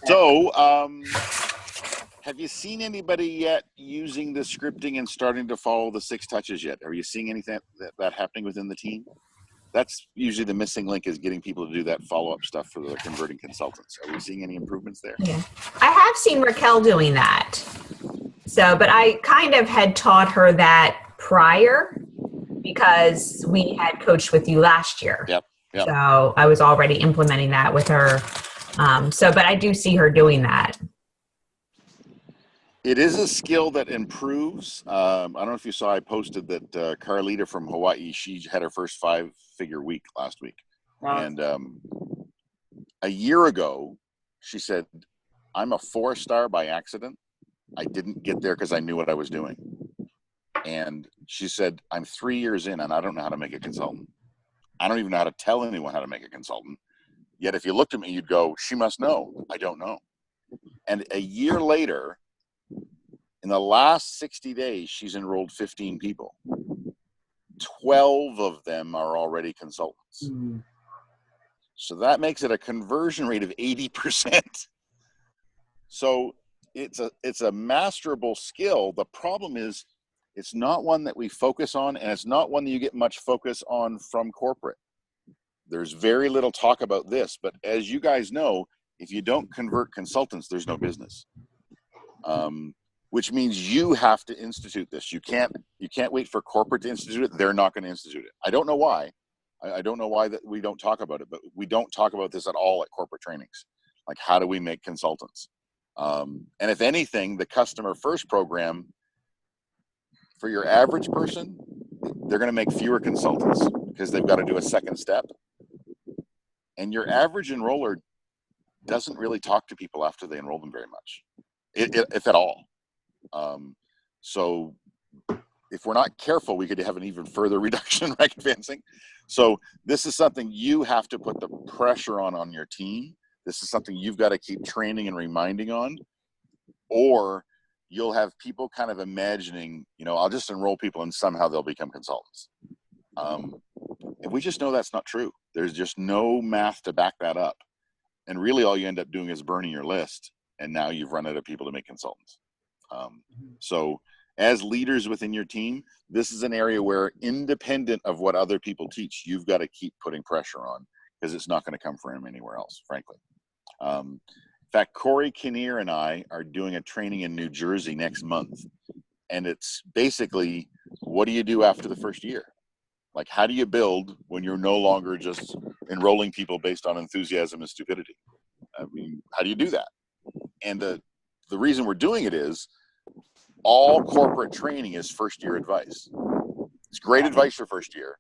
So, have you seen anybody yet using the scripting and starting to follow the 6 touches yet? Are you seeing anything that happening within the team? That's usually the missing link, is getting people to do that follow-up stuff for the converting consultants. Are we seeing any improvements there? Yeah. I have seen Raquel doing that. So, but I kind of had taught her that prior because we had coached with you last year. Yep. So I was already implementing that with her. But I do see her doing that. It is a skill that improves. I don't know if you saw, I posted that Carlita from Hawaii, she had her first 5-figure week last week. Wow. And a year ago, she said, I'm a 4-star by accident. I didn't get there because I knew what I was doing. And she said, I'm 3 years in and I don't know how to make a consultant. I don't even know how to tell anyone how to make a consultant. Yet if you looked at me, you'd go, she must know. I don't know. And a year later, in the last 60 days, she's enrolled 15 people. 12 of them are already consultants. Mm-hmm. So that makes it a conversion rate of 80%. So it's a masterable skill. The problem is it's not one that we focus on, and it's not one that you get much focus on from corporate. There's very little talk about this, but as you guys know, if you don't convert consultants, there's no business. Which means you have to institute this. You can't wait for corporate to institute it. They're not going to institute it. I don't know why. I don't know why that we don't talk about it, but we don't talk about this at all at corporate trainings. Like, how do we make consultants? And if anything, the customer first program, for your average person, they're going to make fewer consultants because they've got to do a second step. And your average enroller doesn't really talk to people after they enroll them very much, if at all. So if we're not careful, we could have an even further reduction in rank advancing. So this is something you have to put the pressure on your team. This is something you've got to keep training and reminding on, or you'll have people kind of imagining, I'll just enroll people and somehow they'll become consultants. And we just know that's not true. There's just no math to back that up. And really all you end up doing is burning your list. And now you've run out of people to make consultants. So as leaders within your team, this is an area where, independent of what other people teach, you've got to keep putting pressure on, because it's not going to come from anywhere else, frankly. In fact, Corey Kinnear and I are doing a training in New Jersey next month. And it's basically, what do you do after the first year? Like, how do you build when you're no longer just enrolling people based on enthusiasm and stupidity? I mean, how do you do that? And the reason we're doing it is, all corporate training is first year advice. It's great advice for first year.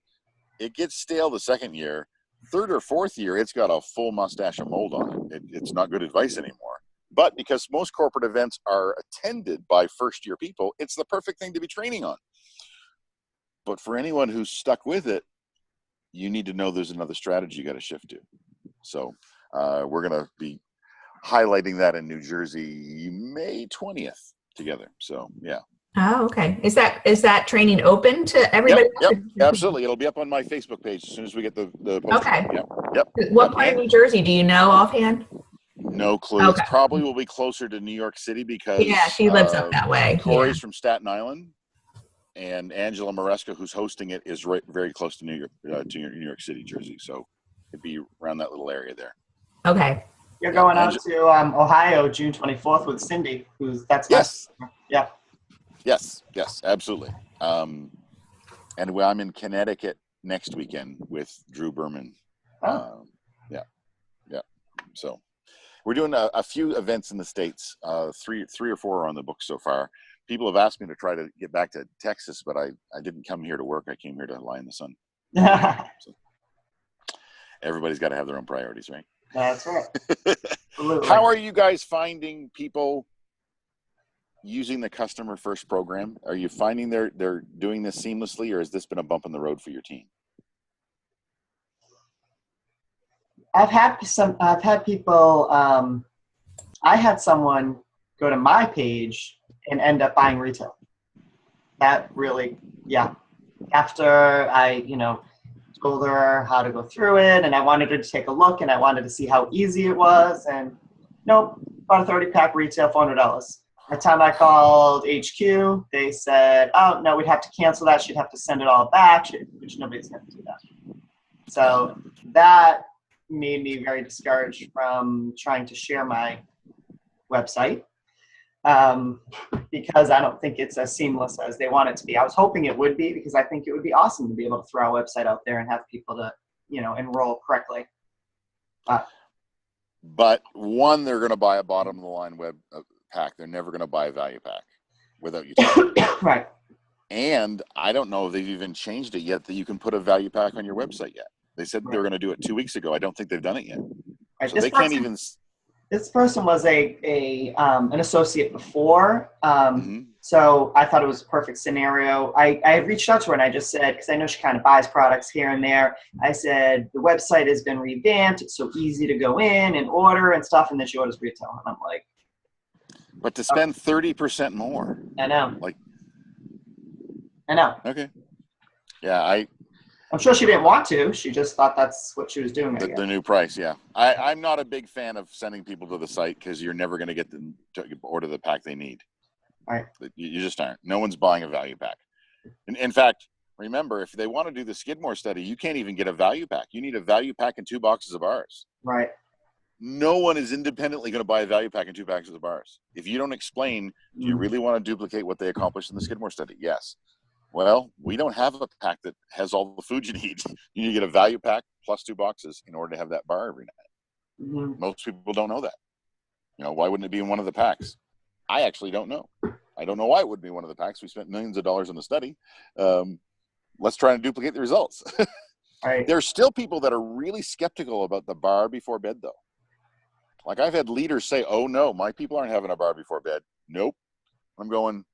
It gets stale the second year. Third or fourth year, it's got a full mustache of mold on it. It's not good advice anymore. But because most corporate events are attended by first year people, it's the perfect thing to be training on. But for anyone who's stuck with it, you need to know there's another strategy you got to shift to. So we're going to be highlighting that in New Jersey May 20th together. So yeah. Oh, okay. Is that training open to everybody? Yep, absolutely. It'll be up on my Facebook page as soon as we get the post. Okay. Yep. What part of New Jersey do you know offhand? No clue. Okay. It probably will be closer to New York City because she lives up that way. Corey's from Staten Island, and Angela Maresca, who's hosting it, is very close to New York City, Jersey. So it'd be around that little area there. Okay. You're going out to Ohio June 24th with Cindy, yes. Yeah. Yes, absolutely. And I'm in Connecticut next weekend with Drew Berman. Yeah. So we're doing a few events in the States. Three or four are on the book so far. People have asked me to try to get back to Texas, but I didn't come here to work. I came here to lie in the sun. So everybody's got to have their own priorities, right? That's right. How are you guys finding people using the customer first program? Are you finding they're doing this seamlessly, or has this been a bump in the road for your team? I've had people, I had someone go to my page and end up buying retail. That really, after I, told her how to go through it, and I wanted her to take a look, and I wanted to see how easy it was, and Nope. Bought a 30-pack retail, $400. By the time I called HQ, they said, oh, no, we'd have to cancel that. She'd have to send it all back, which nobody's going to do that. So that made me very discouraged from trying to share my website because I don't think it's as seamless as they want it to be. I was hoping it would be because I think it would be awesome to be able to throw a website out there and have people to, enroll correctly. But one, they're going to buy a bottom of the line web pack. They're never going to buy a value pack without you telling them. Right. And I don't know if they've even changed it yet that you can put a value pack on your website yet. They said they were going to do it 2 weeks ago. I don't think they've done it yet. Right. So they can't even. This person was an associate before, so I thought it was a perfect scenario. I reached out to her and I just said, because I know she kind of buys products here and there, I said, the website has been revamped. It's so easy to go in and order and stuff, and then she orders retail. And I'm like. But to spend 30% more. I know. I know. Okay. Yeah, I'm sure she didn't want to. She just thought that's what she was doing. The new price, yeah. I'm not a big fan of sending people to the site because you're never going to get them to order the pack they need. All right. You just aren't. No one's buying a value pack. In fact, remember, if they want to do the Skidmore study, you can't even get a value pack. You need a value pack and 2 boxes of bars. Right. No one is independently going to buy a value pack and 2 boxes of bars. If you don't explain, do you really want to duplicate what they accomplished in the Skidmore study? Yes. Well, we don't have a pack that has all the food you need. You need to get a value pack plus 2 boxes in order to have that bar every night. Mm-hmm. Most people don't know that. Why wouldn't it be in one of the packs? I actually don't know. I don't know why it would be one of the packs. We spent millions of dollars on the study. Let's try and duplicate the results. Right. There's still people that are really skeptical about the bar before bed, though. Like I've had leaders say, oh, no, my people aren't having a bar before bed. Nope. I'm going,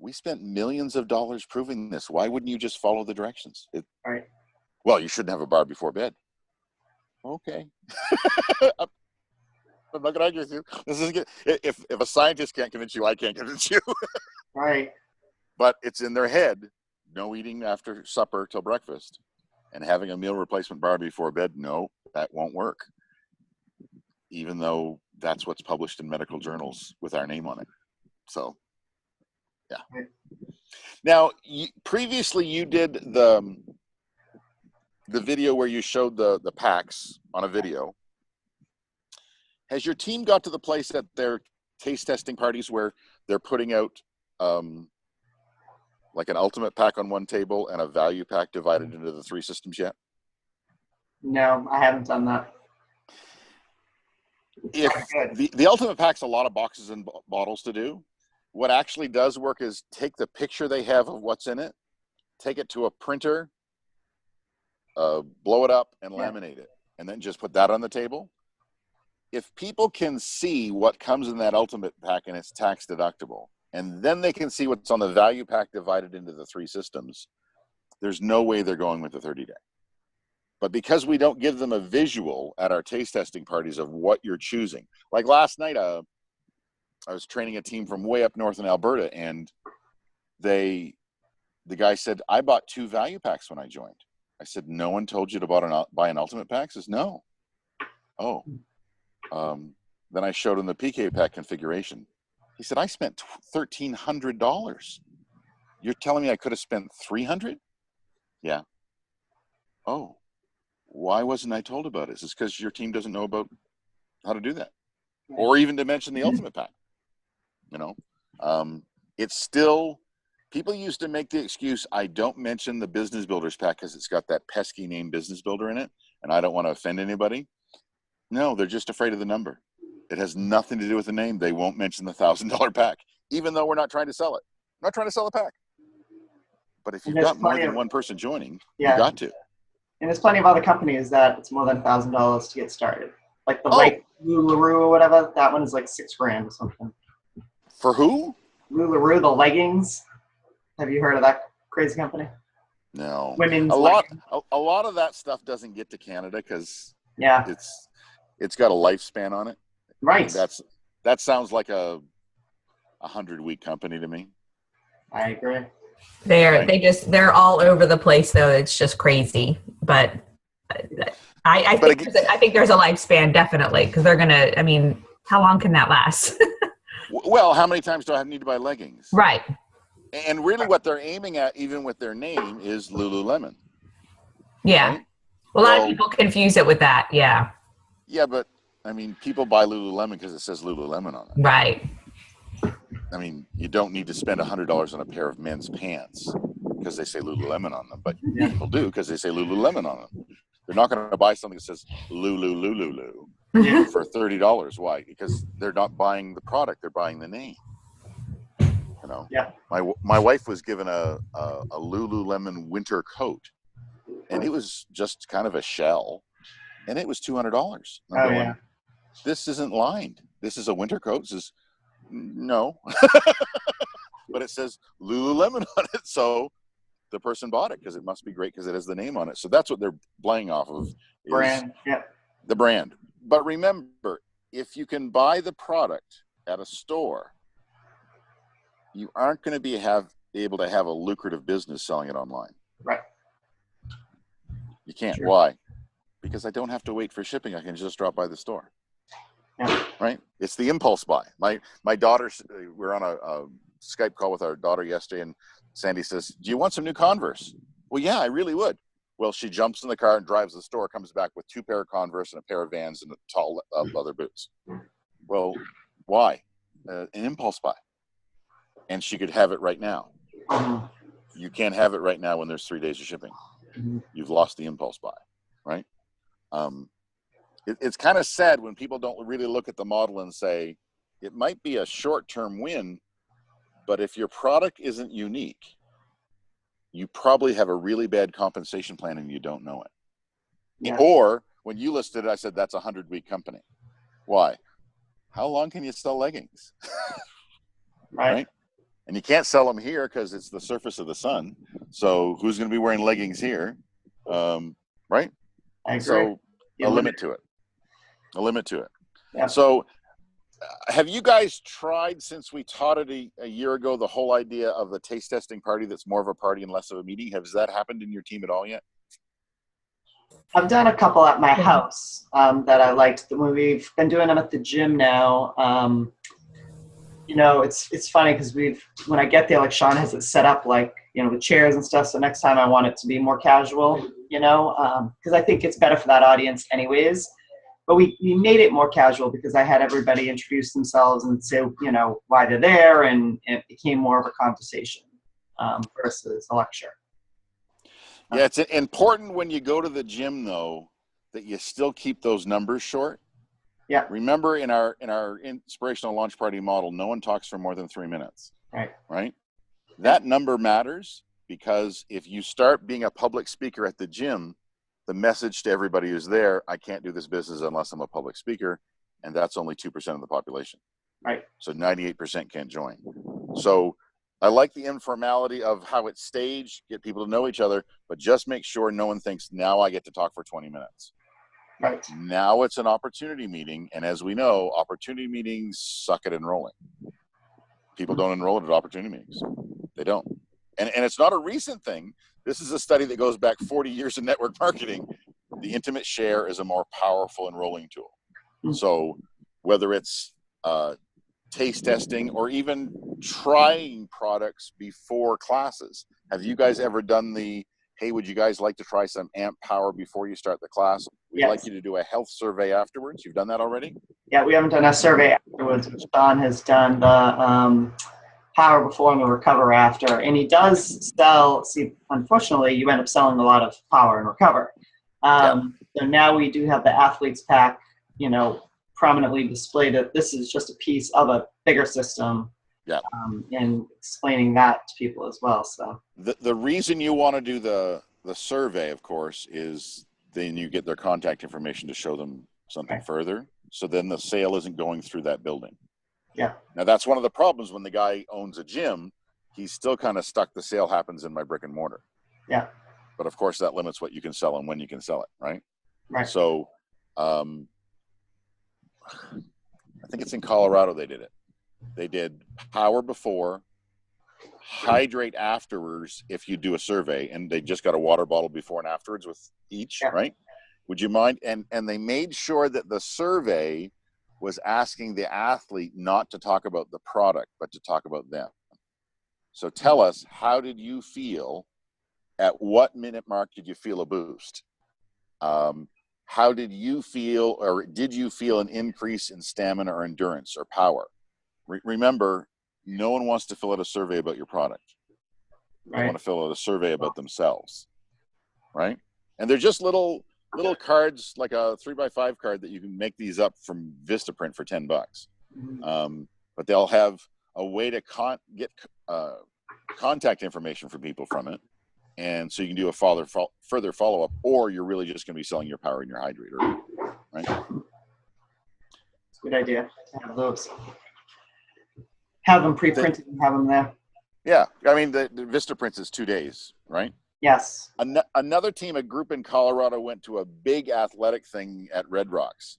we spent millions of dollars proving this. Why wouldn't you just follow the directions? Right. Well, you shouldn't have a bar before bed. Okay. I'm not going to argue with you. This is good. If a scientist can't convince you, I can't convince you. Right. But it's in their head. No eating after supper till breakfast, and having a meal replacement bar before bed. No, that won't work. Even though that's what's published in medical journals with our name on it. So. Yeah. Now, previously you did the video where you showed the packs on a video. Has your team got to the place at their taste testing parties where they're putting out like an ultimate pack on one table and a value pack divided into the 3 systems yet? No, I haven't done that. If the ultimate pack's a lot of boxes and bottles to do. What actually does work is take the picture they have of what's in it, take it to a printer, blow it up and laminate it, and then just put that on the table. If people can see what comes in that ultimate pack and it's tax deductible, and then they can see what's on the value pack divided into the 3 systems, there's no way they're going with the 30-day. But because we don't give them a visual at our taste testing parties of what you're choosing, like last night, I was training a team from way up north in Alberta, and the guy said, I bought 2 value packs when I joined. I said, no one told you to buy an ultimate pack? He says, no. Oh. Then I showed him the PK pack configuration. He said, I spent $1,300. You're telling me I could have spent $300? Yeah. Oh. Why wasn't I told about it? It's because your team doesn't know about how to do that. Or even to mention the ultimate pack. It's still, people used to make the excuse, I don't mention the business builders pack because it's got that pesky name business builder in it, and I don't want to offend anybody. No, they're just afraid of the number. It has nothing to do with the name. They won't mention the $1,000 pack, even though we're not trying to sell it. I'm not trying to sell a pack. But if you've got more than one person joining, you got to. And there's plenty of other companies that it's more than $1,000 to get started. Like the LuLaRoe or whatever, that one is like $6,000 or something. For who? LuLaRoe, the leggings. Have you heard of that crazy company? No. Women's a lot of that stuff doesn't get to Canada because it's got a lifespan on it. Right. That sounds like a 100-week company to me. I agree. They're all over the place though. It's just crazy. But I think there's a lifespan, definitely, because they're going to, I mean, how long can that last? Well, how many times do I need to buy leggings? Right. And really what they're aiming at, even with their name, is Lululemon. Yeah. Right? Well, a lot of people confuse it with that. Yeah. Yeah, but I mean, people buy Lululemon because it says Lululemon on it. Right. I mean, you don't need to spend $100 on a pair of men's pants because they say Lululemon on them, but people do because they say Lululemon on them. They're not going to buy something that says Lulu for $30. Why? Because they're not buying the product; they're buying the name. You know. Yeah. My wife was given a Lululemon winter coat, and it was just kind of a shell, and it was $200. Oh yeah. This isn't lined. This is a winter coat. This is no, but it says Lululemon on it, so the person bought it because it must be great because it has the name on it. So that's what they're playing off of. Brand. Yeah. The brand. But remember, if you can buy the product at a store, you aren't going to be able to have a lucrative business selling it online. Right. You can't. Sure. Why? Because I don't have to wait for shipping. I can just drop by the store. Yeah. Right? It's the impulse buy. My daughter, we're on a Skype call with our daughter yesterday, and Sandy says, "Do you want some new Converse?" Well, yeah, I really would. Well, she jumps in the car and drives to the store, comes back with 2 pair of Converse and a pair of Vans and tall leather boots. Well, why? An impulse buy. And she could have it right now. Mm-hmm. You can't have it right now when there's 3 days of shipping. Mm-hmm. You've lost the impulse buy, right? It's kind of sad when people don't really look at the model and say, it might be a short-term win, but if your product isn't unique, you probably have a really bad compensation plan and you don't know it. Yeah. Or when you listed it, I said, that's a 100-week company. Why? How long can you sell leggings? Right? And you can't sell them here because it's the surface of the sun. So who's going to be wearing leggings here? Right? I agree. So a limit to it. A limit to it. Yeah. So have you guys tried, since we taught it a year ago, the whole idea of the taste testing party that's more of a party and less of a meeting? Has that happened in your team at all yet? I've done a couple at my house that I liked. We've been doing them at the gym now. You know, it's funny because when I get there, like Sean has it set up like, you know, the chairs and stuff. So next time I want it to be more casual, you know, because I think it's better for that audience anyways. But we made it more casual because I had everybody introduce themselves and say, you know, why they're there, and it became more of a conversation versus a lecture. Yeah, it's important when you go to the gym, though, that you still keep those numbers short. Yeah. Remember, in our inspirational launch party model, no one talks for more than 3 minutes. Right. Right? That number matters because if you start being a public speaker at the gym, the message to everybody who's there, I can't do this business unless I'm a public speaker, and that's only 2% of the population. Right. So 98% can't join. So I like the informality of how it's staged, get people to know each other, but just make sure no one thinks, now I get to talk for 20 minutes. Right. Now it's an opportunity meeting, and as we know, opportunity meetings suck at enrolling. People don't enroll at opportunity meetings. They don't. And it's not a recent thing. This is a study that goes back 40 years in network marketing. The intimate share is a more powerful enrolling tool. So whether it's taste testing or even trying products before classes, have you guys ever done hey, would you guys like to try some AMP Power before you start the class? We'd like you to do a health survey afterwards. You've done that already? Yeah, we haven't done a survey afterwards. Sean has done the Power before and the Recover after. And he does sell, unfortunately, you end up selling a lot of Power and Recover. So now we do have the Athletes Pack, you know, prominently displayed. This is just a piece of a bigger system. Yeah. And explaining that to people as well. So the reason you want to do the survey, of course, is then you get their contact information to show them something further. So then the sale isn't going through that building. Yeah. Now that's one of the problems when the guy owns a gym. He's still kind of stuck. The sale happens in my brick and mortar. Yeah. But of course that limits what you can sell and when you can sell it. Right. Right. So I think it's in Colorado they did it. They did Power before, Hydrate afterwards if you do a survey, and they just got a water bottle before and afterwards with each, right? Would you mind? And they made sure that the survey was asking the athlete not to talk about the product, but to talk about them. So tell us, how did you feel? At what minute mark did you feel a boost? How did you feel, or did you feel an increase in stamina or endurance or power? Remember, no one wants to fill out a survey about your product. They want to fill out a survey about themselves, right? And they're just little cards, like a 3x5 card that you can make these up from Vistaprint for $10. But they'll have a way to get contact information for people from it. And so you can do a further follow-up, or you're really just going to be selling your power and your hydrator, right? It's a good idea to have those. Have them pre-printed and have them there. Yeah. I mean, the Vistaprint is 2 days, right? Yes. Another team, a group in Colorado, went to a big athletic thing at Red Rocks.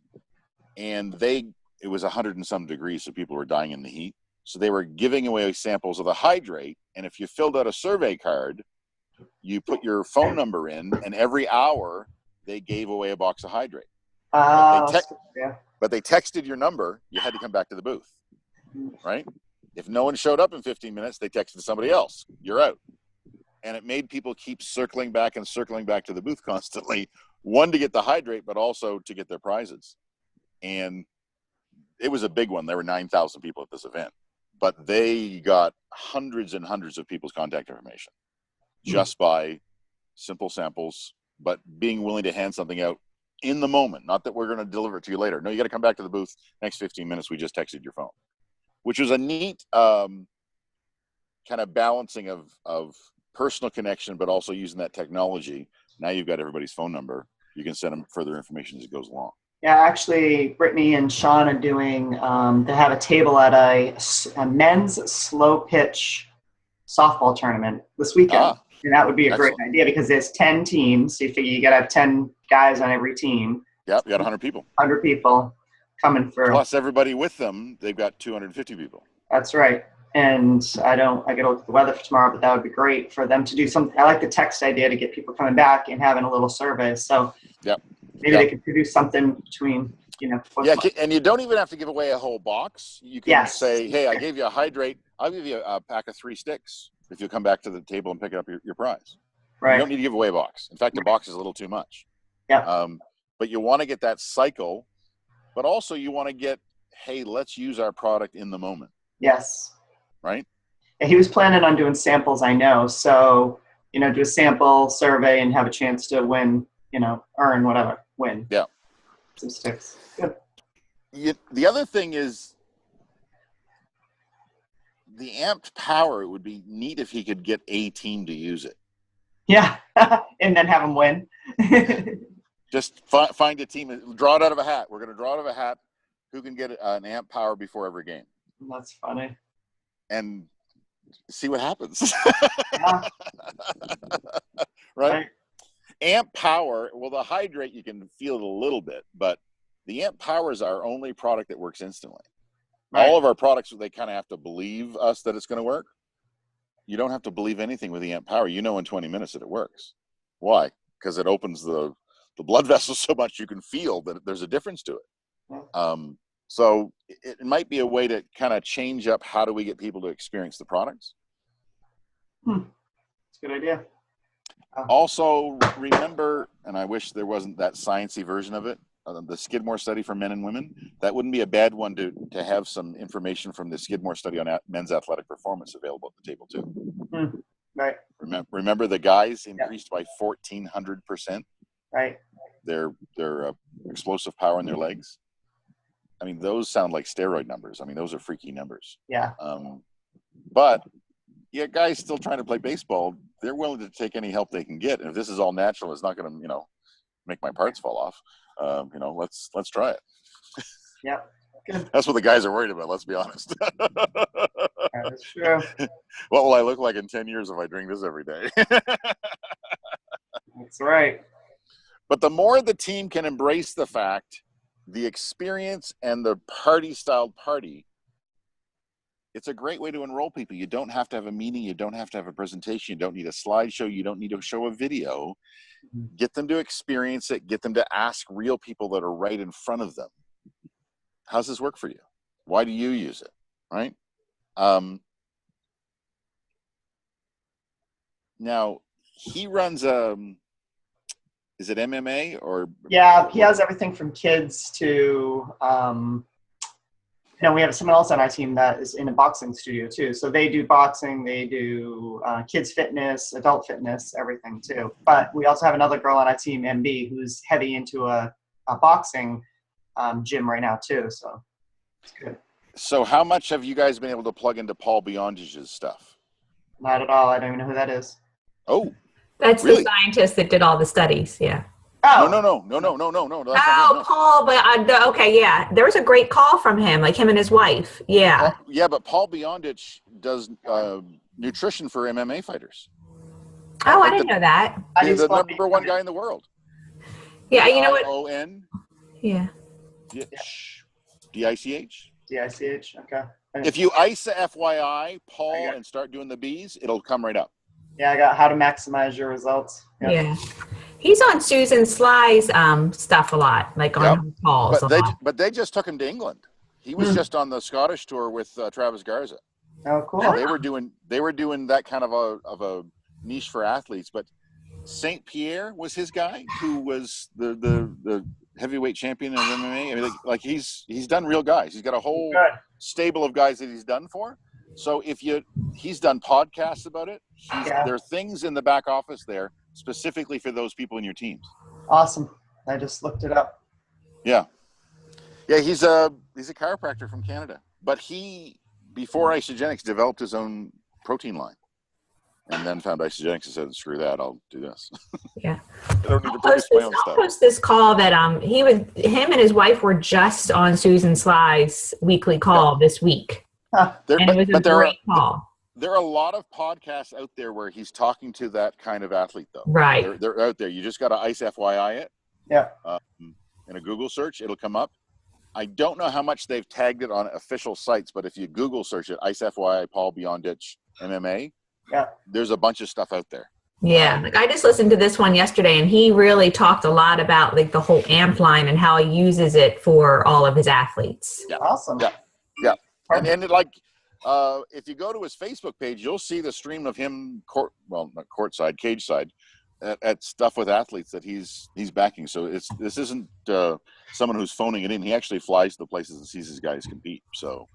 And it was 100 and some degrees, so people were dying in the heat. So they were giving away samples of the hydrate. And if you filled out a survey card, you put your phone number in, and every hour they gave away a box of hydrate. But they texted your number. You had to come back to the booth, right? If no one showed up in 15 minutes, they texted somebody else. You're out. And it made people keep circling back to the booth constantly, one, to get the hydrate, but also to get their prizes. And it was a big one. There were 9,000 people at this event, but they got hundreds and hundreds of people's contact information just by simple samples, but being willing to hand something out in the moment. Not that we're going to deliver it to you later. No, you got to come back to the booth. Next 15 minutes, we just texted your phone, which was a neat kind of balancing of personal connection, but also using that technology. Now you've got everybody's phone number. You can send them further information as it goes along. Yeah, actually, Brittany and Sean are doing, they have a table at a men's slow pitch softball tournament this weekend. And that would be a great idea because there's 10 teams. So you figure you got to have 10 guys on every team. Yeah, you got 100 people. 100 people coming through. Plus everybody with them, they've got 250 people. That's right. And I got to look at the weather for tomorrow, but that would be great for them to do something. I like the text idea to get people coming back and having a little survey. So maybe they could produce something between, and you don't even have to give away a whole box. You can say, hey, I gave you a hydrate. I'll give you a pack of 3 sticks if you come back to the table and pick up your prize. Right. You don't need to give away a box. In fact, the box is a little too much. Yeah. But you want to get that cycle, but also you want to get, hey, let's use our product in the moment. Yes. Right? Yeah, he was planning on doing samples, I know. So, do a sample survey and have a chance to win, earn whatever, win. Yeah. Some sticks. Good. The other thing is the amped power. It would be neat if he could get a team to use it. Yeah. And then have them win. Just find a team, draw it out of a hat. We're going to draw it out of a hat. Who can get an amp power before every game? That's funny. And see what happens. Yeah. Right? Amp power, well, the hydrate, you can feel it a little bit, but the amp power is our only product that works instantly. Right. All of our products, they kind of have to believe us that it's going to work. You don't have to believe anything with the amp power. You know in 20 minutes that it works. Why? Because it opens the blood vessels so much you can feel that there's a difference to it. Yeah. So it might be a way to kind of change up how do we get people to experience the products. That's a good idea. Also, remember, and I wish there wasn't that sciencey version of it, the Skidmore study for men and women. That wouldn't be a bad one to have some information from the Skidmore study on men's athletic performance available at the table too. Right. Remember the guys increased by 1,400%. Right. Their explosive power in their legs. I mean, those sound like steroid numbers. I mean, those are freaky numbers. Yeah. But guys still trying to play baseball, they're willing to take any help they can get. And if this is all natural, it's not going to, make my parts fall off. Let's try it. Yeah. Good. That's what the guys are worried about. Let's be honest. That's true. What will I look like in 10 years if I drink this every day? That's right. But the more the team can embrace the fact, the experience and the party-style party it's a great way to enroll people. You don't have to have a meeting. You don't have to have a presentation. You don't need a slideshow. You don't need to show a video. Get them to experience it. Get them to ask real people that are right in front of them. How's this work for you? Why do you use it? Right? Now, he runs, is it MMA or? Yeah, he has everything from kids to, we have someone else on our team that is in a boxing studio too. So they do boxing, they do kids fitness, adult fitness, everything too. But we also have another girl on our team, MB, who's heavy into a boxing gym right now too. So it's good. So how much have you guys been able to plug into Paul Beyondige's stuff? Not at all. I don't even know who that is. Oh, That's really? the scientist that did all the studies. Yeah. No. Oh, Paul, but okay, yeah. There was a great call from him, like him and his wife. Yeah. Yeah, but Paul Beyondich does nutrition for MMA fighters. Oh, I didn't know that. He's the number one guy in the world. Yeah, you know what? O-N. Yeah. D-I-C-H. D-I-C-H, okay. If you ice the FYI, Paul, and start doing the B's, it'll come right up. Yeah, I got how to maximize your results. Yeah. He's on Susan Sly's stuff a lot, like on calls. But they just took him to England. He was just on the Scottish tour with Travis Garza. Oh, cool. So they were doing that kind of a niche for athletes. But St. Pierre was his guy, who was the heavyweight champion of MMA. I mean, like he's done real guys. He's got a whole stable of guys that he's done for. So he's done podcasts about it. There are things in the back office there specifically for those people in your teams. Awesome. I just looked it up. Yeah. Yeah, he's a chiropractor from Canada. But he, before Isogenics, developed his own protein line. And then found Isogenics and said, screw that, I'll do this. Yeah. I don't need to produce my own stuff. I'll post this call that him and his wife were just on Susan Sly's weekly call this week. And it was a great call. There are a lot of podcasts out there where he's talking to that kind of athlete, though. Right. They're out there. You just got to ICE FYI it. Yeah. In a Google search, it'll come up. I don't know how much they've tagged it on official sites, but if you Google search it, ICE FYI, Paul Beyondich, MMA, there's a bunch of stuff out there. Yeah. Like I just listened to this one yesterday, and he really talked a lot about like the whole AMP line and how he uses it for all of his athletes. Yeah. Awesome. Yeah. And if you go to his Facebook page, you'll see the stream of him not courtside, cage side, at stuff with athletes that he's backing. So this isn't someone who's phoning it in. He actually flies to the places and sees his guys compete. So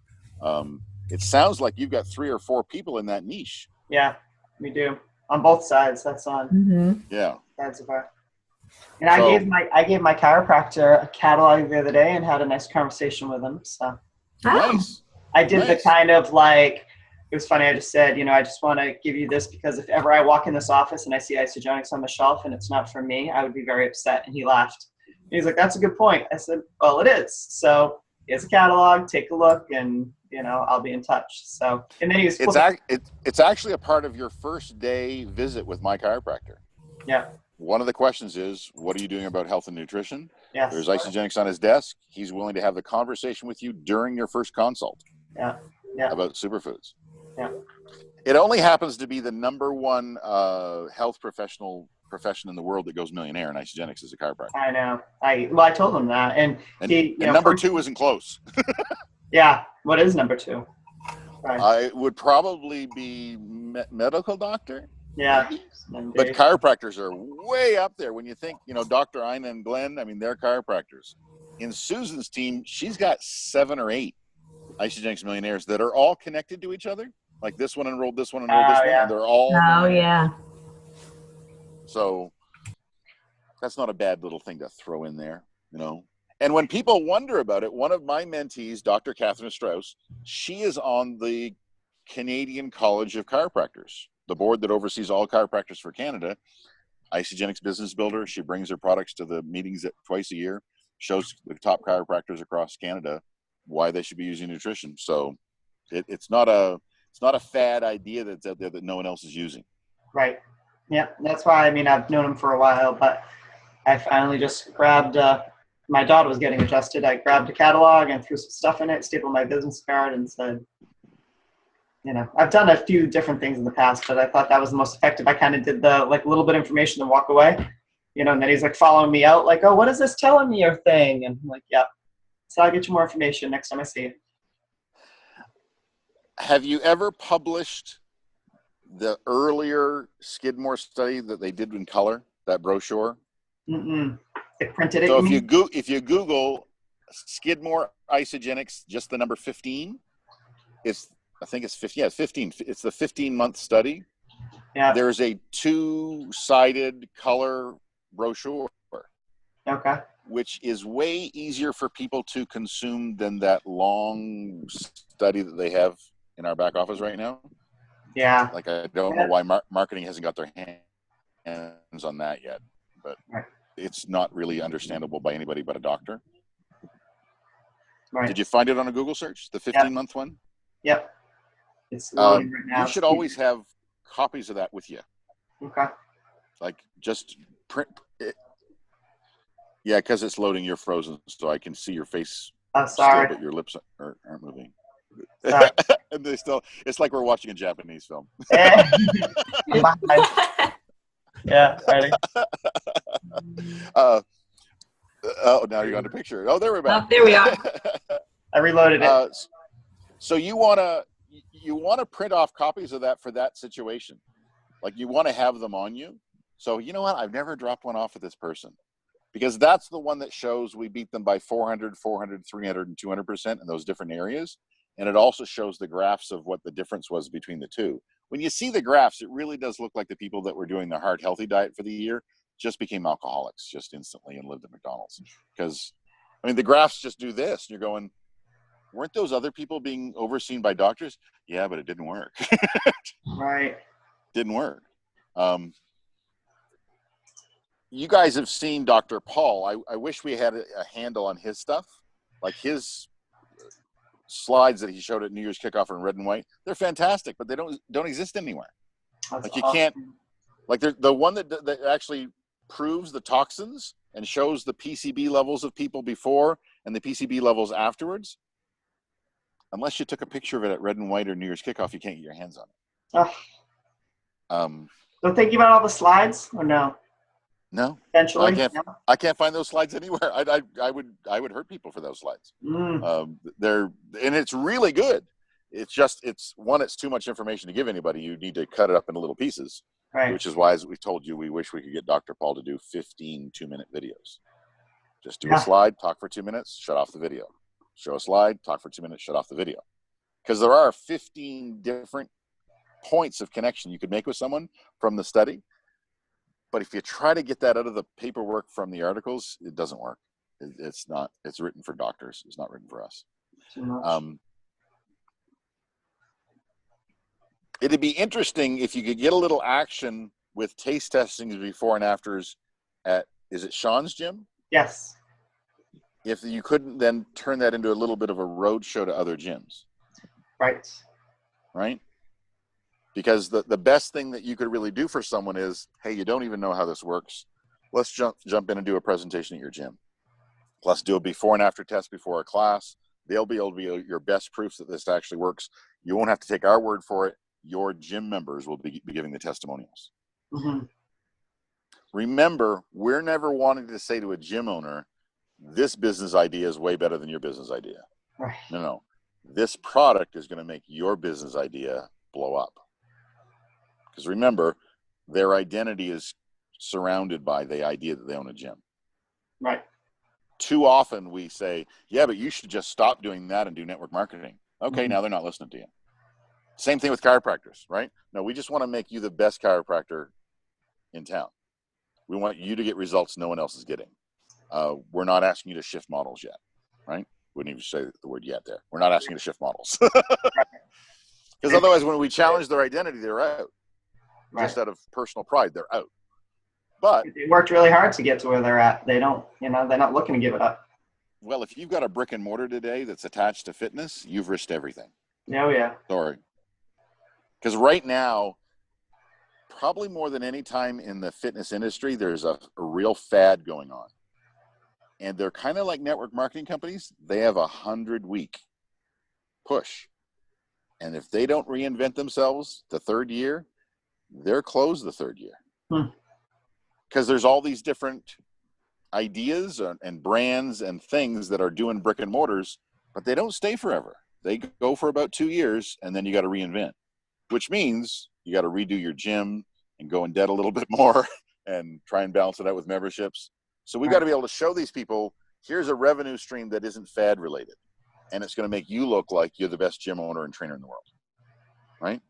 it sounds like you've got 3 or 4 people in that niche. Yeah, we do on both sides. That's on. Mm-hmm. Yeah. Sides of our. And I gave my chiropractor a catalog the other day and had a nice conversation with him. So nice. I did the kind of like, it was funny. I just said, I just want to give you this because if ever I walk in this office and I see Isogenics on the shelf and it's not for me, I would be very upset. And he laughed. And he's like, that's a good point. I said, well, it is. So here's a catalog, take a look, and I'll be in touch. So, and then he was. It's actually a part of your first day visit with my chiropractor. Yeah. One of the questions is, what are you doing about health and nutrition? Yes. There's Isogenics on his desk. He's willing to have the conversation with you during your first consult. Yeah. Yeah. About superfoods. Yeah. It only happens to be the number one health profession in the world that goes millionaire, and Isogenics is a chiropractor. I know. I told him that, and number 2 isn't close. Yeah. What is number 2? Right. I would probably be medical doctor. Yeah. But chiropractors are way up there. When you think, Dr. Ina and Glenn, I mean, they're chiropractors. In Susan's team, she's got 7 or 8 Isogenics millionaires that are all connected to each other. Like this one enrolled this one, and they're all. Oh, yeah. So that's not a bad little thing to throw in there, And when people wonder about it, one of my mentees, Dr. Catherine Strauss, she is on the Canadian College of Chiropractors, the board that oversees all chiropractors for Canada. Isogenics Business Builder. She brings her products to the meetings twice a year, shows the top chiropractors across Canada why they should be using nutrition. So it's not a fad idea that's out there that no one else is using. Right. Yeah. That's why, I've known him for a while, but I finally just grabbed, my daughter was getting adjusted. I grabbed a catalog and threw some stuff in it, stapled my business card and said, I've done a few different things in the past, but I thought that was the most effective. I kind of did the like little bit of information and walk away, and then he's like following me out, like, oh, what is this telling me or thing? And I'm like, yep. So I'll get you more information next time I see you. Have you ever published the earlier Skidmore study that they did in color, that brochure? Mm-mm. They printed it. So if you Google Skidmore Isogenics, just the number 15, I think it's 15. Yeah, 15. It's the 15-month study. Yeah. There's a 2-sided color brochure. Okay. Which is way easier for people to consume than that long study that they have in our back office right now. Yeah. Like, I don't know why marketing hasn't got their hands on that yet, but it's not really understandable by anybody but a doctor. Right. Did you find it on a Google search, the 15-month one? Yep. It's loading right now. You should always have copies of that with you. Okay. Like, just print it. Yeah, because it's loading. You're frozen, so I can see your face. I'm sorry. Still, but your lips aren't moving. Sorry. And it's like we're watching a Japanese film. Yeah, ready. Now you're on the picture. Oh, there we're back. Oh, there we are. I reloaded it. So you want to print off copies of that for that situation. Like, you want to have them on you. So you know what? I've never dropped one off with this person. Because that's the one that shows we beat them by 400, 400, 300, and 200% in those different areas. And it also shows the graphs of what the difference was between the two. When you see the graphs, it really does look like the people that were doing the heart healthy diet for the year just became alcoholics just instantly and lived at McDonald's. Because, the graphs just do this. And you're going, weren't those other people being overseen by doctors? Yeah, but it didn't work. Right. Didn't work. You guys have seen Dr. Paul. I wish we had a handle on his stuff, like his slides that he showed at New Year's kickoff in red and white. They're fantastic, but they don't exist anywhere. That's like, you awesome. can't, like, the one that actually proves the toxins and shows the PCB levels of people before and the PCB levels afterwards. Unless you took a picture of it at red and white or New Year's kickoff, you can't get your hands on it. Don't think about all the slides or no? No, Eventually, I can't find those slides anywhere. I would hurt people for those slides. And it's really good. It's just it's too much information to give anybody. You need to cut it up into little pieces, right? Which is why, as we told you, we wish we could get Dr. Paul to do 15 2-minute videos. Just do a slide, talk for 2 minutes, shut off the video. Show a slide, talk for 2 minutes, shut off the video. Because there are 15 different points of connection you could make with someone from the study. But if you try to get that out of the paperwork from the articles, it doesn't work. It's not. It's written for doctors. It's not written for us. It'd be interesting if you could get a little action with taste testings before and afters at, is it Sean's gym? Yes. If you couldn't then turn that into a little bit of a road show to other gyms. Right? Because the best thing that you could really do for someone is, hey, you don't even know how this works. Let's jump in and do a presentation at your gym. Let's do a before and after test before a class. They'll be able to be your best proofs that this actually works. You won't have to take our word for it. Your gym members will be giving the testimonials. Mm-hmm. Remember, we're never wanting to say to a gym owner, this business idea is way better than your business idea. Right. No. This product is going to make your business idea blow up. Because remember, their identity is surrounded by the idea that they own a gym. Right. Too often we say, yeah, but you should just stop doing that and do network marketing. Okay, now they're not listening to you. Same thing with chiropractors, right? No, we just want to make you the best chiropractor in town. We want you to get results no one else is getting. We're not asking you to shift models yet, right? Wouldn't even say the word yet there. We're not asking you to shift models. Because otherwise, when we challenge their identity, they're out. Right. Just out of personal pride, they're out. But they worked really hard to get to where they're at. They don't, they're not looking to give it up. Well, if you've got a brick and mortar today that's attached to fitness, you've risked everything. Oh, yeah. Sorry. Because right now, probably more than any time in the fitness industry, there's a real fad going on. And they're kind of like network marketing companies. They have 100-week push. And if they don't reinvent themselves the third year, they're closed the third year. Because there's all these different ideas and brands and things that are doing brick and mortars, but they don't stay forever. They go for about 2 years, and then you got to reinvent, which means you got to redo your gym and go in debt a little bit more and try and balance it out with memberships. So we got to be able to show these people, here's a revenue stream that isn't fad related, and it's going to make you look like you're the best gym owner and trainer in the world, right?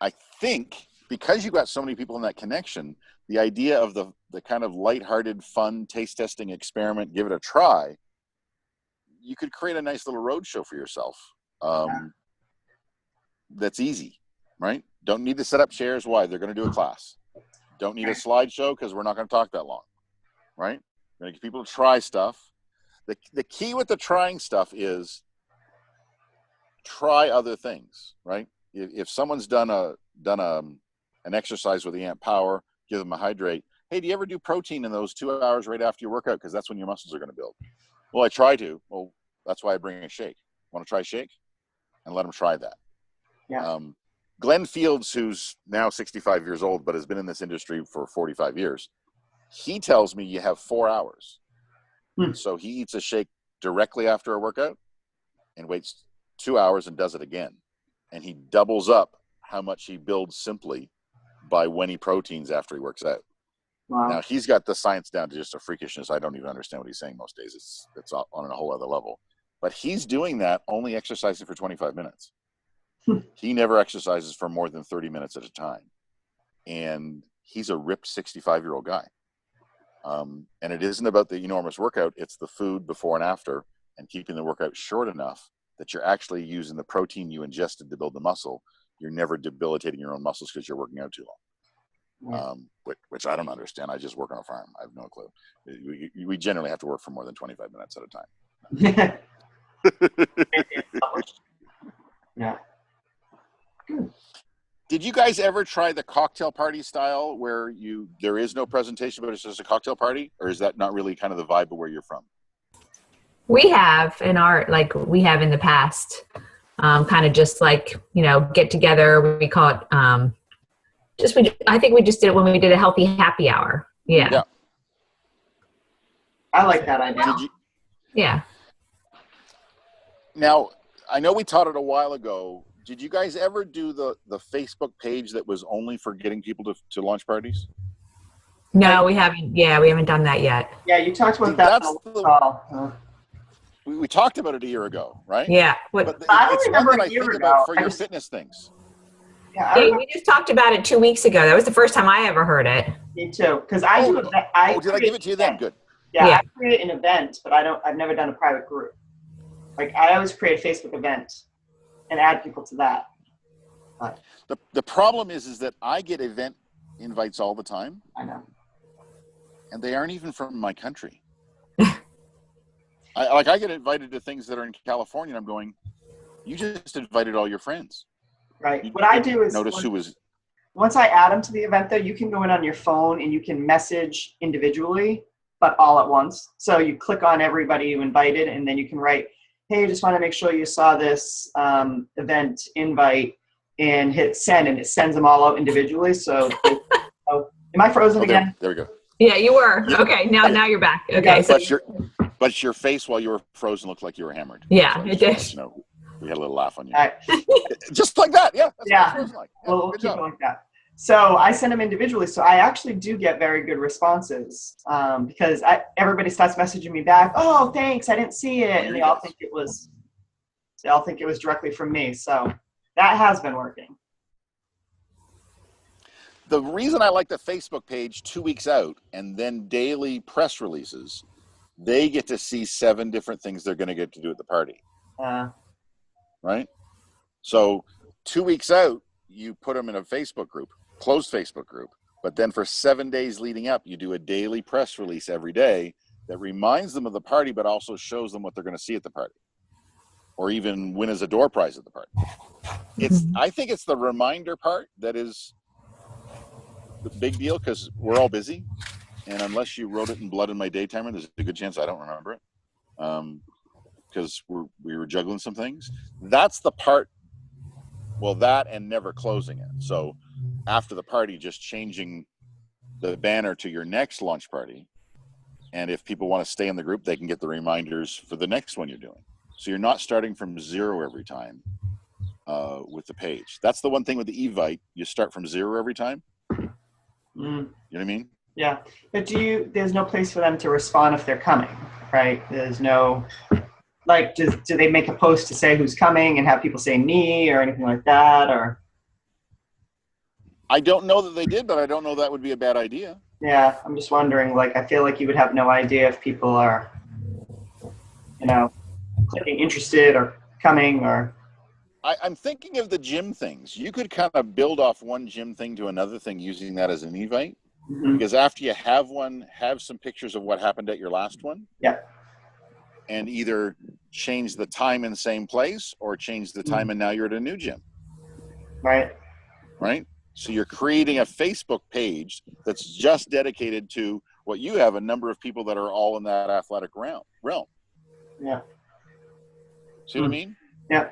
I think because you got so many people in that connection, the idea of the kind of lighthearted, fun taste testing experiment, give it a try, you could create a nice little road show for yourself. That's easy, right? Don't need to set up chairs. Why? They're going to do a class. Don't need a slideshow because we're not going to talk that long, right? We're going to get people to try stuff. The key with the trying stuff is try other things, right? If someone's done an exercise with the Amp Power, give them a hydrate. Hey, do you ever do protein in those 2 hours right after your workout? Because that's when your muscles are going to build. Well, I try to. Well, that's why I bring a shake. Want to try shake? And let them try that. Yeah. Glenn Fields, who's now 65 years old, but has been in this industry for 45 years, he tells me you have 4 hours. So he eats a shake directly after a workout and waits 2 hours and does it again. And he doubles up how much he builds simply by when he proteins after he works out. Wow. Now, he's got the science down to just a freakishness. I don't even understand what he's saying most days. It's on a whole other level. But he's doing that only exercising for 25 minutes. He never exercises for more than 30 minutes at a time. And he's a ripped 65-year-old guy. And it isn't about the enormous workout. It's the food before and after and keeping the workout short enough that you're actually using the protein you ingested to build the muscle. You're never debilitating your own muscles because you're working out too long. Which I don't understand. I just work on a farm. I have no clue. We generally have to work for more than 25 minutes at a time. Yeah. Did you guys ever try the cocktail party style where there is no presentation, but it's just a cocktail party? Or is that not really kind of the vibe of where you're from? We have in the past, kind of just like, get together. We call it, I think we just did it when we did a healthy happy hour. Yeah. I like that idea. Yeah. Now, I know we taught it a while ago. Did you guys ever do the Facebook page that was only for getting people to launch parties? No, we haven't. Yeah, we haven't done that yet. Yeah, you talked about that. We talked about it a year ago, right? Yeah. But it's one that I think about for your fitness things. Yeah, we just talked about it 2 weeks ago. That was the first time I ever heard it. Me too, because did I give it to you then? Good. Yeah, I create an event, but I've never done a private group. Like I always create a Facebook event and add people to that. The problem is that I get event invites all the time. I know. And they aren't even from my country. I get invited to things that are in California, and I'm going, you just invited all your friends. Right. What I do is notice who was. Once I add them to the event, though, you can go in on your phone and you can message individually, but all at once. So you click on everybody you invited, and then you can write, hey, just want to make sure you saw this event invite, and hit send, and it sends them all out individually. So, am I frozen again? There we go. Yeah, you were. Yeah. Okay, now you're back. Okay, but your face while you were frozen looked like you were hammered. Yeah, it did. We had a little laugh on you. Right. Just like that, yeah. That's what we'll keep it like that. So I send them individually. So I actually do get very good responses because everybody starts messaging me back. Oh, thanks, I didn't see it, and they all think it was directly from me. So that has been working. The reason I like the Facebook page 2 weeks out and then daily press releases, they get to see 7 different things they're going to get to do at the party. Right? So 2 weeks out, you put them in a Facebook group, closed Facebook group, but then for 7 days leading up, you do a daily press release every day that reminds them of the party, but also shows them what they're going to see at the party, or even win as a door prize at the party. I think it's the reminder part that is the big deal, because we're all busy, and unless you wrote it in blood in my daytimer, there's a good chance I don't remember it, because we were juggling some things. That's the part Well, that and never closing it. So after the party, just changing the banner to your next launch party. And if people want to stay in the group, they can get the reminders for the next one you're doing. So you're not starting from zero every time with the page. That's the one thing with the Evite. You start from zero every time. You know what I mean? Yeah. But there's no place for them to respond if they're coming, right? There's no, like, do they make a post to say who's coming and have people say me or anything like that? Or I don't know that they did, but I don't know that would be a bad idea. Yeah, I'm just wondering, like, I feel like you would have no idea if people are, clicking interested or coming or. I'm thinking of the gym things. You could kind of build off one gym thing to another thing using that as an Evite. Because after you have one, have some pictures of what happened at your last one. Yeah. And either change the time in the same place or change the time and now you're at a new gym. Right. Right? So you're creating a Facebook page that's just dedicated to what you have, a number of people that are all in that athletic realm. Yeah. See what I mean? Yeah.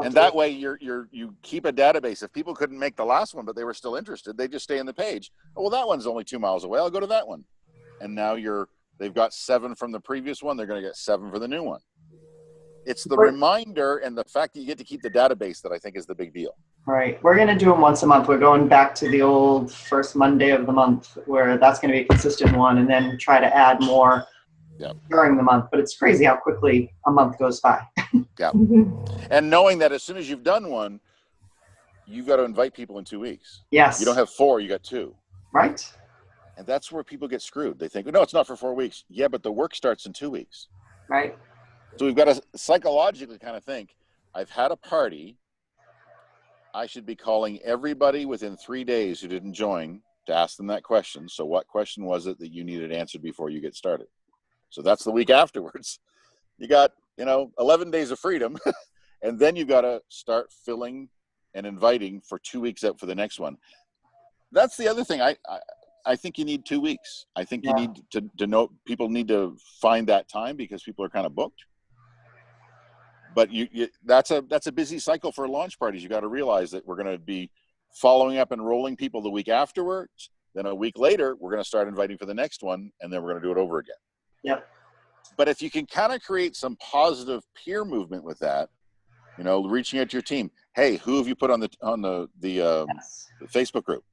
And that way you keep a database. If people couldn't make the last one, but they were still interested, they just stay in the page. Oh, well, that one's only 2 miles away. I'll go to that one. And now they've got 7 from the previous one. They're going to get 7 for the new one. It's the reminder and the fact that you get to keep the database that I think is the big deal. Right. We're going to do them once a month. We're going back to the old first Monday of the month where that's going to be a consistent one, and then try to add more during the month. But it's crazy how quickly a month goes by. Yeah. And knowing that as soon as you've done one, you've got to invite people in 2 weeks. Yes. You don't have 4, you got 2. Right. And that's where people get screwed. They think, no, it's not for 4 weeks. Yeah, but the work starts in 2 weeks. Right. So we've got to psychologically kind of think, I've had a party. I should be calling everybody within 3 days who didn't join to ask them that question. So what question was it that you needed answered before you get started? So that's the week afterwards. You got, 11 days of freedom. And then you've got to start filling and inviting for 2 weeks out for the next one. That's the other thing. I think you need 2 weeks. I think you need to know, people need to find that time because people are kind of booked. But that's a busy cycle for launch parties. You got to realize that we're going to be following up and enrolling people the week afterwards. Then a week later, we're going to start inviting for the next one, and then we're going to do it over again. Yep. But if you can kind of create some positive peer movement with that, reaching out to your team. Hey, who have you put on the Facebook group?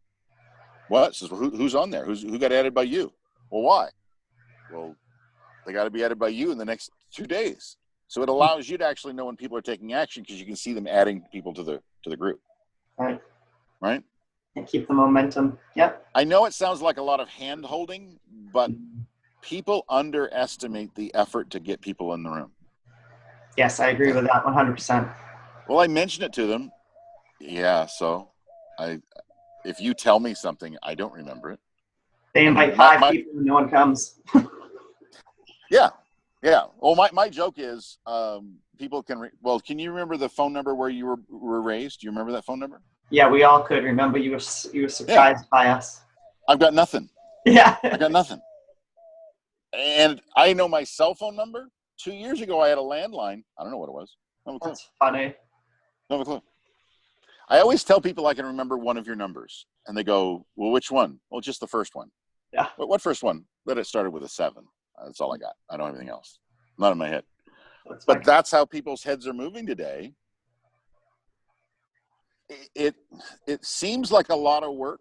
What? So who's on there? Who got added by you? Well, why? Well, they got to be added by you in the next 2 days. So it allows you to actually know when people are taking action because you can see them adding people to the group. Right. Right? And keep the momentum. Yep. I know it sounds like a lot of hand holding, but people underestimate the effort to get people in the room. Yes, I agree with that 100%. Well, I mentioned it to them. Yeah, so if you tell me something, I don't remember it. They invite 5 people and no one comes. Yeah. Yeah. Well, my joke is people can can you remember the phone number where you were raised? Do you remember that phone number? Yeah, we all could remember. You were surprised by us. I've got nothing. Yeah. I got nothing. And I know my cell phone number. 2 years ago, I had a landline. I don't know what it was. That's funny. No clue. I always tell people I can remember one of your numbers. And they go, well, which one? Well, just the first one. Yeah. What first one? That it started with a 7. That's all I got. I don't have anything else. Not in my head. But that's how people's heads are moving today. It seems like a lot of work,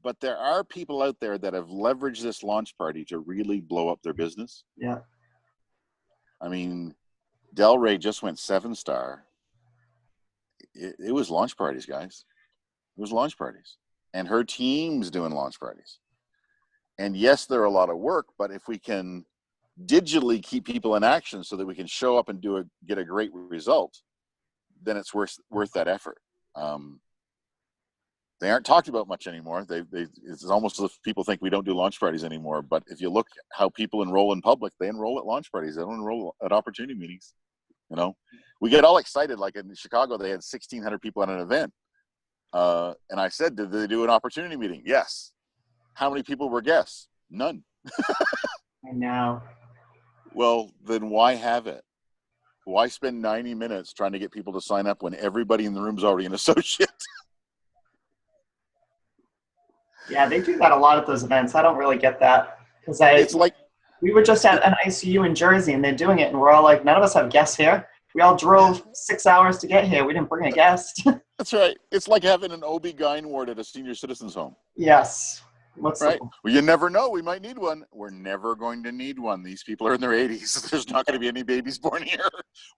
but there are people out there that have leveraged this launch party to really blow up their business. Yeah. I mean, Del Rey just went 7-star. It was launch parties, guys. It was launch parties. And her team's doing launch parties. And yes, they're a lot of work, but if we can digitally keep people in action so that we can show up and get a great result, then it's worth that effort. They aren't talked about much anymore. It's almost as if people think we don't do launch parties anymore. But if you look how people enroll in public, they enroll at launch parties. They don't enroll at opportunity meetings. We get all excited. Like in Chicago, they had 1,600 people at an event. And I said, did they do an opportunity meeting? Yes. How many people were guests? None. I know. Well, then why have it? Why spend 90 minutes trying to get people to sign up when everybody in the room's already an associate? Yeah, they do that a lot at those events. I don't really get that because we were just at an ICU in Jersey and they're doing it, and we're all like, none of us have guests here. We all drove 6 hours to get here. We didn't bring a guest. That's right. It's like having an OB-GYN ward at a senior citizens home. Yes. Right. Well, you never know. We might need one. We're never going to need one. These people are in their 80s. There's not going to be any babies born here.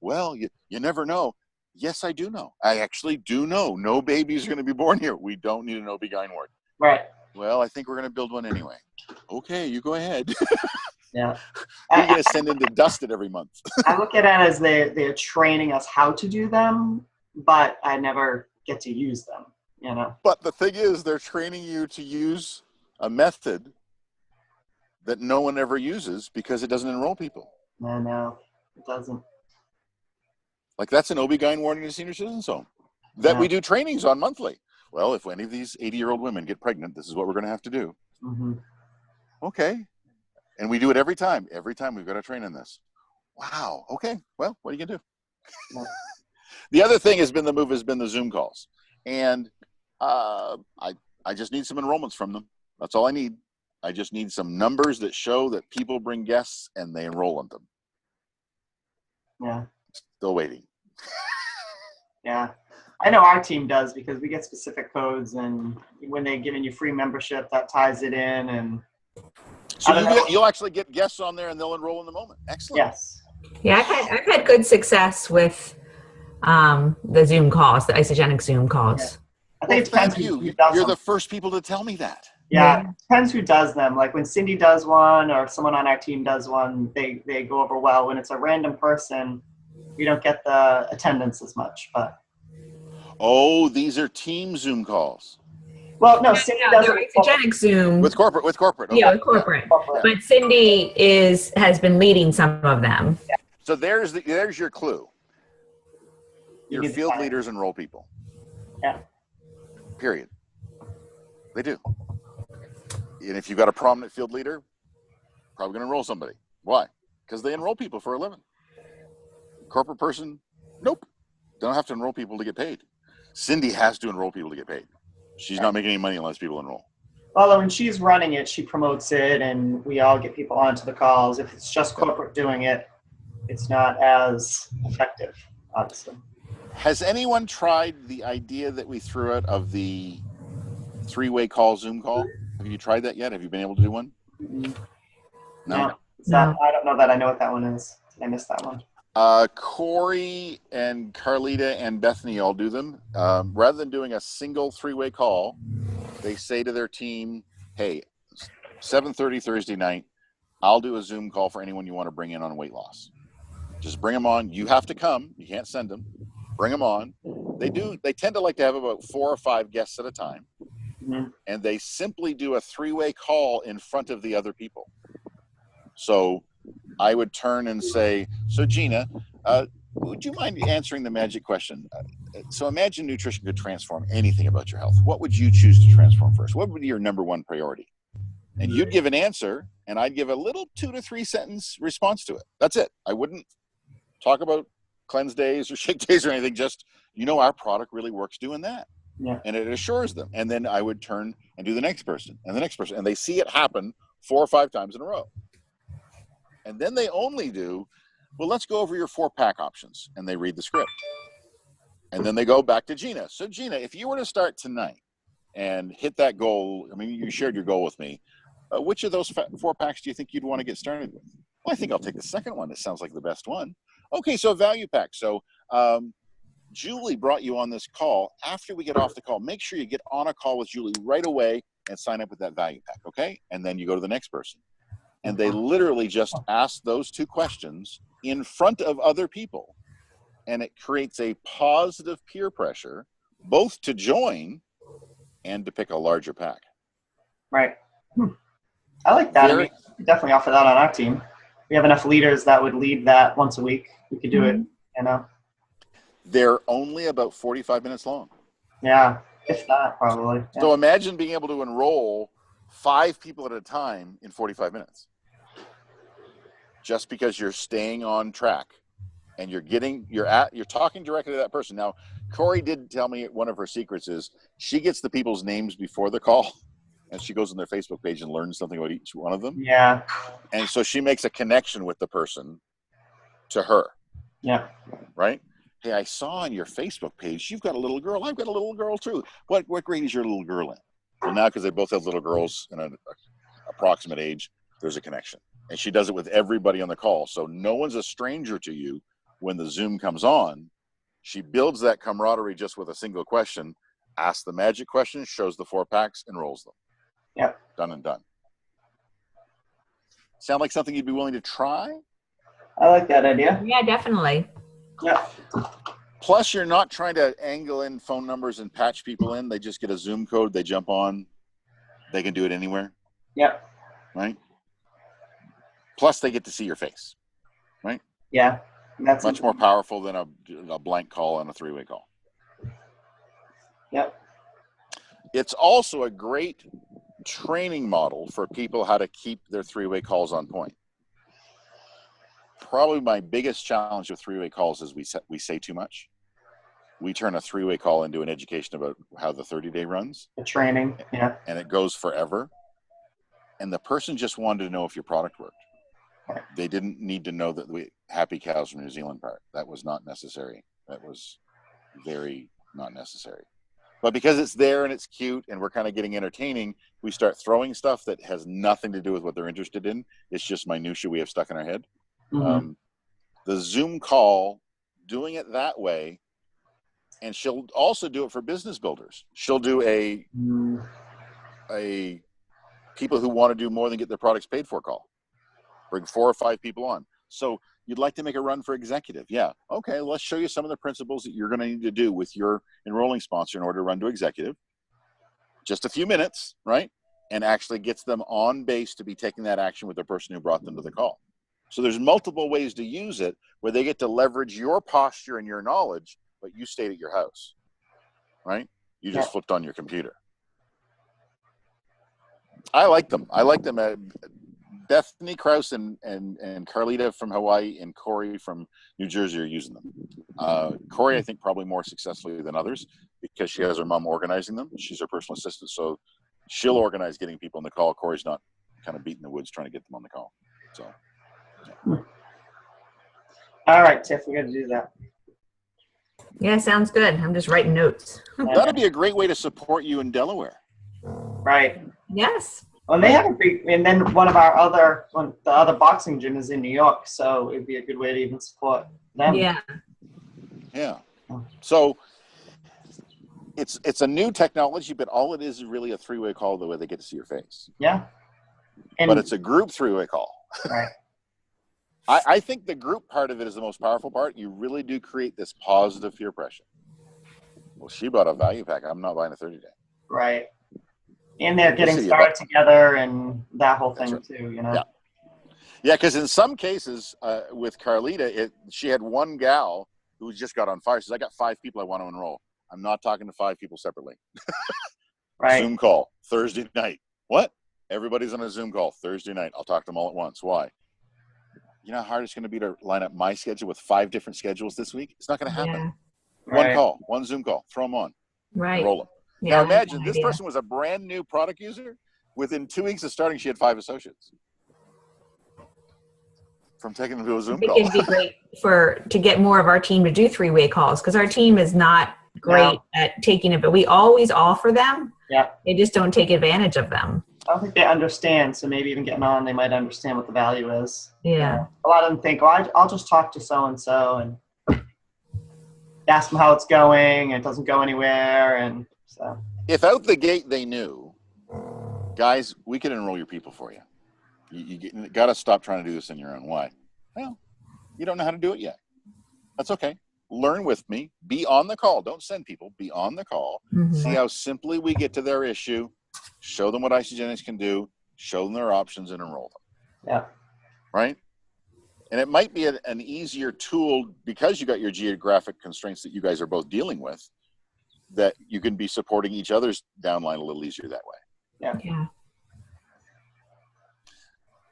Well, you never know. Yes, I do know. I actually do know. No babies are going to be born here. We don't need an OB-GYN ward. Right. Well, I think we're going to build one anyway. Okay, you go ahead. Yeah. We're going to send in to dust it every month. I look at it as they're training us how to do them, but I never get to use them, you know. But the thing is, they're training you to use a method that no one ever uses because it doesn't enroll people. No, it doesn't. Like that's an OB-GYN ward in a senior citizens home that we do trainings on monthly. Well, if any of these 80-year-old women get pregnant, this is what we're going to have to do. Mm-hmm. Okay. And we do it every time. Every time we've got to train in this. Wow. Okay. Well, what are you going to do? Yeah. The other thing has been the Zoom calls. And I just need some enrollments from them. That's all I need. I just need some numbers that show that people bring guests and they enroll in them. Yeah. Still waiting. Yeah. I know our team does because we get specific codes, and when they're giving you free membership, that ties it in. And so you'll actually get guests on there and they'll enroll in the moment. Excellent. Yes. Yeah, I've had good success with the Zoom calls, the isogenic Zoom calls. Yeah. I think it depends who does them. You're the first people to tell me that. Yeah, it depends who does them. Like when Cindy does one or someone on our team does one, they go over well. When it's a random person, we don't get the attendance as much. But oh, these are team Zoom calls. Well, no, Cindy does isogenic Zoom with corporate. Okay. Yeah, with corporate. Yeah. But Cindy has been leading some of them. Yeah. So there's your clue. Your field leaders enroll people. Yeah. Period. They do. And if you've got a prominent field leader, probably going to enroll somebody. Why? Because they enroll people for a living. Corporate person, nope. Don't have to enroll people to get paid. Cindy has to enroll people to get paid. She's not making any money unless people enroll. Well, when she's running it, she promotes it, and we all get people onto the calls. If it's just corporate doing it, it's not as effective, obviously. Has anyone tried the idea that we threw out of the three-way call Zoom call? Have you tried that yet? Have you been able to do one? No. I don't know that I know what that one is. I missed that one. Corey and Carlita and Bethany all do them. Rather than doing a single three-way call, they say to their team, hey, 7:30 Thursday night, I'll do a Zoom call for anyone you want to bring in on weight loss. Just bring them on. You have to come. You can't send them. Bring them on. They tend to like to have about 4 or 5 guests at a time. Mm-hmm. And they simply do a three-way call in front of the other people. So I would turn and say, so Gina, would you mind answering the magic question? So imagine nutrition could transform anything about your health. What would you choose to transform first? What would be your number one priority? And you'd give an answer, and I'd give a little 2 to 3 sentence response to it. That's it. I wouldn't talk about cleanse days or shake days or anything. Just, our product really works doing that. Yeah. And it assures them. And then I would turn and do the next person and the next person. And they see it happen 4 or 5 times in a row. And then they only do, well, let's go over your 4-pack options. And they read the script. And then they go back to Gina. So Gina, if you were to start tonight and hit that goal, you shared your goal with me. Which of those 4 packs do you think you'd want to get started with? Well, I think I'll take the second one. It sounds like the best one. Okay, so a value pack. So Julie brought you on this call. After we get off the call, make sure you get on a call with Julie right away and sign up with that value pack, okay? And then you go to the next person. And they literally just ask those 2 questions in front of other people. And it creates a positive peer pressure, both to join and to pick a larger pack. Right. I like that. We definitely offer that on our team. We have enough leaders that would lead that once a week. We could do it, They're only about 45 minutes long. Yeah, if that, probably. Yeah. So imagine being able to enroll 5 people at a time in 45 minutes. Just because you're staying on track and you're talking directly to that person. Now, Corey did tell me one of her secrets is she gets the people's names before the call, and she goes on their Facebook page and learns something about each one of them. Yeah. And so she makes a connection with the person to her. Yeah. Right? Hey, I saw on your Facebook page you've got a little girl. I've got a little girl too. What grade is your little girl in? Well, now because they both have little girls in an approximate age, there's a connection. And she does it with everybody on the call. So no one's a stranger to you when the Zoom comes on. She builds that camaraderie just with a single question, asks the magic question, shows the 4 packs, and rolls them. Yep. Done and done. Sound like something you'd be willing to try? I like that idea. Yeah, definitely. Yeah. Plus, you're not trying to angle in phone numbers and patch people in. They just get a Zoom code. They jump on. They can do it anywhere. Yep. Right? Plus, they get to see your face. Right? Yeah. That's much more powerful than a blank call and a 3-way call. Yep. It's also a great training model for people how to keep their 3-way calls on point. Probably my biggest challenge with 3-way calls is we say too much. We turn a 3-way call into an education about how the 30-day runs. The training, yeah. And it goes forever. And the person just wanted to know if your product worked. Right. They didn't need to know that we happy cows from New Zealand part. That was not necessary. That was very not necessary. But because it's there and it's cute and we're kind of getting entertaining, we start throwing stuff that has nothing to do with what they're interested in. It's just minutia we have stuck in our head. Mm-hmm. The Zoom call, doing it that way, and she'll also do it for business builders. She'll do a people who want to do more than get their products paid for call. Bring 4 or 5 people on. So you'd like to make a run for executive. Yeah. Okay. Let's show you some of the principles that you're going to need to do with your enrolling sponsor in order to run to executive. Just a few minutes, right? And actually gets them on base to be taking that action with the person who brought them to the call. So there's multiple ways to use it where they get to leverage your posture and your knowledge, but you stayed at your house, right? You just flipped on your computer. I like them. Bethany Krause and Carlita from Hawaii and Corey from New Jersey are using them. Corey, I think, probably more successfully than others because she has her mom organizing them. She's her personal assistant, so she'll organize getting people on the call. Corey's not kind of beating the woods trying to get them on the call. So, yeah. All right, Tiff, we got to do that. Yeah, sounds good. I'm just writing notes. That'd be a great way to support you in Delaware. Right. Yes. Well, they have a big, and then the other boxing gym is in New York, so it'd be a good way to even support them. Yeah. Yeah. So it's a new technology, but all it is really a 3-way call the way they get to see your face. Yeah. But it's a group 3-way call. Right. I think the group part of it is the most powerful part. You really do create this positive peer pressure. Well, she bought a value pack. I'm not buying a 30-day. Right. And they're getting started together and that whole thing too, you know? Yeah. Yeah, because in some cases with Carlita, she had one gal who just got on fire. She says, I got 5 people I want to enroll. I'm not talking to 5 people separately. Right. Zoom call, Thursday night. What? Everybody's on a Zoom call Thursday night. I'll talk to them all at once. Why? You know how hard it's going to be to line up my schedule with 5 different schedules this week? It's not going to happen. Yeah. One call, one Zoom call, throw them on. Right. Roll them. Yeah, now imagine this person was a brand new product user. Within 2 weeks of starting, she had 5 associates from taking them to a Zoom call. It'd be great to get more of our team to do 3-way calls because our team is not great at taking it, but we always offer them. Yeah. They just don't take advantage of them. I don't think they understand, so maybe even getting on, they might understand what the value is. Yeah. A lot of them think, I'll just talk to so-and-so and ask them how it's going, and it doesn't go anywhere, and so. If out the gate they knew, guys, we can enroll your people for you. You got to stop trying to do this on your own. Why? Well, you don't know how to do it yet. That's okay. Learn with me. Be on the call. Don't send people. Be on the call. Mm-hmm. See how simply we get to their issue. Show them what Isogenics can do. Show them their options and enroll them. Yeah. Right? And it might be an easier tool because you got your geographic constraints that you guys are both dealing with, that you can be supporting each other's downline a little easier that way. Yeah.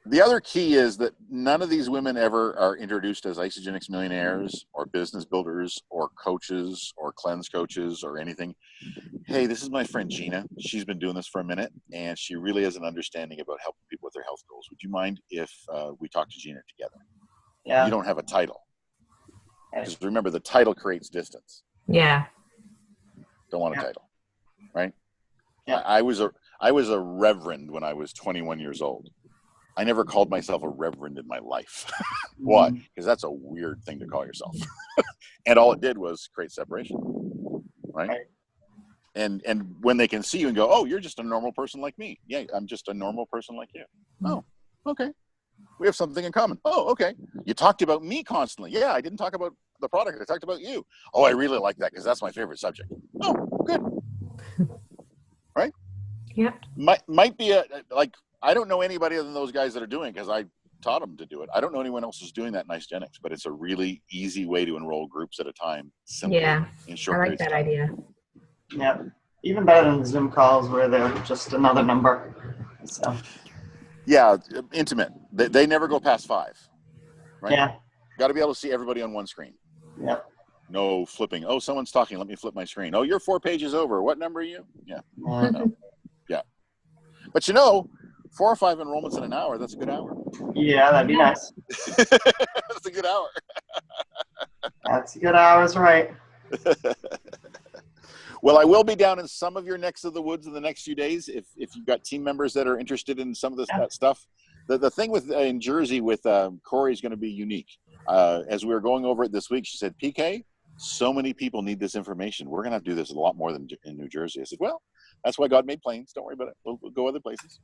The other key is that none of these women ever are introduced as Isogenics millionaires or business builders or coaches or cleanse coaches or anything. Hey, this is my friend Gina. She's been doing this for a minute, and she really has an understanding about helping people with their health goals. Would you mind if we talk to Gina together? Yeah. You don't have a title. Because remember, the title creates distance. Yeah. Don't want a title, right? Yeah. I was a reverend when I was 21 years old. I never called myself a reverend in my life. Why? Because that's a weird thing to call yourself. And all it did was create separation, right? And when they can see you and go, oh, you're just a normal person like me. Yeah, I'm just a normal person like you. Oh, okay. We have something in common. Oh, okay. You talked about me constantly. Yeah, I didn't talk about the product. I talked about you. Oh, I really like that because that's my favorite subject. Oh, good. Right? Yeah. Might be I don't know anybody other than those guys that are doing it because I taught them to do it. I don't know anyone else who's doing that in Isogenics, but it's a really easy way to enroll groups at a time. Simply in short I like that idea. Yeah. Even better than Zoom calls where they're just another number. So. Yeah, intimate. They never go past 5. Right? Yeah. Got to be able to see everybody on one screen. Yep. No flipping. Oh, someone's talking. Let me flip my screen. Oh, you're 4 pages over. What number are you? Yeah. No. Yeah. But 4 or 5 enrollments in an hour, that's a good hour. Yeah, that'd be nice. That's a good hour. That's a good hours, right. Well, I will be down in some of your necks of the woods in the next few days. If you've got team members that are interested in some of this that stuff. The thing with in Jersey with Corey is going to be unique. As we were going over it this week, she said, PK, so many people need this information. We're going to have to do this a lot more than in New Jersey. I said, well, that's why God made planes. Don't worry about it. We'll go other places.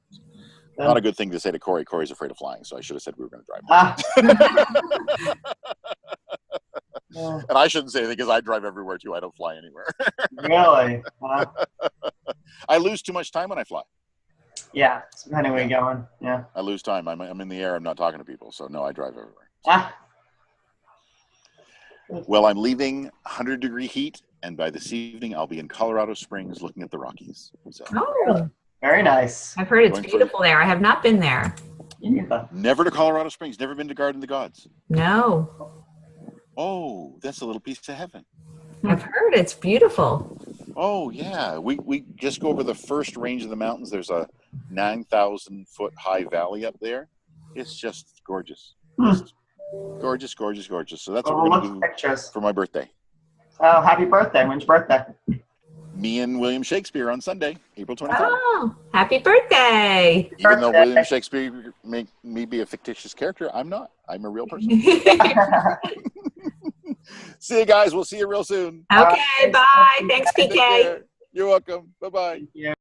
Not a good thing to say to Corey. Corey's afraid of flying, so I should have said we were going to drive. And I shouldn't say anything because I drive everywhere too. I don't fly anywhere. Really? I lose too much time when I fly. Yeah, depending where you're going. Yeah. I lose time. I'm in the air. I'm not talking to people. So no, I drive everywhere. Well, I'm leaving 100-degree heat, and by this evening, I'll be in Colorado Springs looking at the Rockies. So. Oh, very nice. I've heard it's beautiful there. I have not been there. Never to Colorado Springs. Never been to Garden of the Gods. No. Oh, that's a little piece of heaven. I've heard it's beautiful. Oh, yeah. We just go over the first range of the mountains. There's a 9,000-foot high valley up there. It's just gorgeous. Just gorgeous, gorgeous, gorgeous. So that's what we're going to do for my birthday. Oh, happy birthday. When's your birthday? Me and William Shakespeare on Sunday, April 23rd. Oh, happy birthday. Even though William Shakespeare make me be a fictitious character, I'm not. I'm a real person. See you guys. We'll see you real soon. Okay, bye. Thanks, PK. You're welcome. Bye-bye. Yeah.